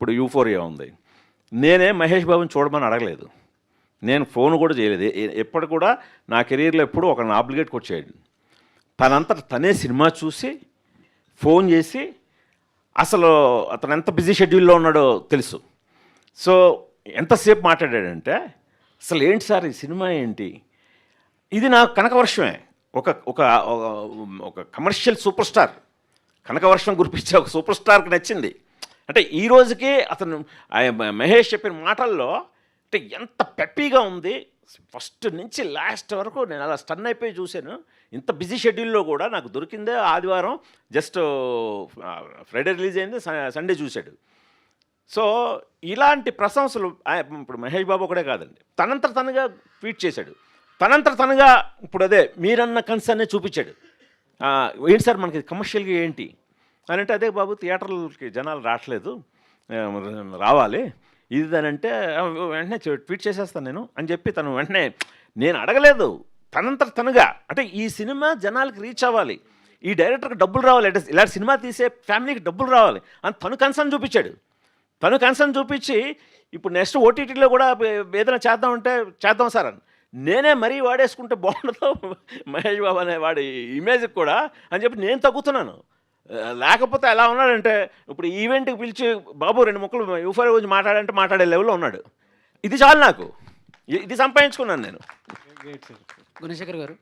ఇప్పుడు యూఫోరియా ఉంది. నేనే మహేష్ బాబుని చూడమని అడగలేదు, నేను ఫోన్ కూడా చేయలేదు. ఎప్పుడు కూడా నా కెరీర్లో ఎప్పుడు ఒకరిని ఆబ్లిగేట్కి వచ్చేయండి. తనంతట తనే సినిమా చూసి ఫోన్ చేసి అసలు అతను ఎంత బిజీ షెడ్యూల్లో ఉన్నాడో తెలుసు. సో ఎంతసేపు మాట్లాడాడంటే, అసలు ఏంటి సార్ ఈ సినిమా ఏంటి, ఇది నాకు కనకవర్షమే. ఒక ఒక ఒక కమర్షియల్ సూపర్ స్టార్, కనకవర్షం కురిపించే ఒక సూపర్ స్టార్కి నచ్చింది. అంటే ఈ రోజుకి అతను మహేష్ చెప్పిన మాటల్లో అంటే ఎంత పెప్పీగా ఉంది. ఫస్ట్ నుంచి లాస్ట్ వరకు నేను అలా స్టన్ అయిపోయి చూశాను. ఇంత బిజీ షెడ్యూల్లో కూడా నాకు దొరికిందే ఆదివారం, జస్ట్ ఫ్రైడే రిలీజ్ అయింది, సండే చూశాడు. సో ఇలాంటి ప్రశంసలు ఇప్పుడు మహేష్ బాబు ఒకడే కాదండి, తనంతట తనుగా ట్వీట్ చేశాడు, తనంతట తనుగా ఇప్పుడు అదే మీరన్న కన్సర్నే చూపించాడు. ఏంటి సార్ మనకి కమర్షియల్గా ఏంటి అని అంటే, అదే బాబు థియేటర్లకి జనాలు రావట్లేదు, రావాలి ఇది అని అంటే, వెంటనే ట్వీట్ చేసేస్తాను నేను అని చెప్పి తను వెంటనే, నేను అడగలేదు, తనంతట తనుగా అంటే ఈ సినిమా జనాలకి రీచ్ అవ్వాలి, ఈ డైరెక్టర్కి డబ్బులు రావాలి, ఇలాంటి సినిమా తీసే ఫ్యామిలీకి డబ్బులు రావాలి అని తను కన్సర్న్ చూపించాడు. తను కన్సర్న్ చూపించి ఇప్పుడు నెక్స్ట్ ఓటీటీలో కూడా ఏదైనా చేద్దామంటే చేద్దాం సార్ అని, నేనే మరీ వాడేసుకుంటే బాగుండదు మహేష్ బాబు అనే వాడి ఇమేజ్కి కూడా అని చెప్పి నేను తగ్గుతున్నాను. లేకపోతే ఎలా ఉన్నాడంటే, ఇప్పుడు ఈవెంట్కి పిలిచి బాబు 2 ముక్కలు యూఫర్ గురించి మాట్లాడంటే మాట్లాడే లెవెల్లో ఉన్నాడు. ఇది చాలు నాకు, ఇది సంపాదించుకున్నాను నేను. గుణశేఖర్ గారు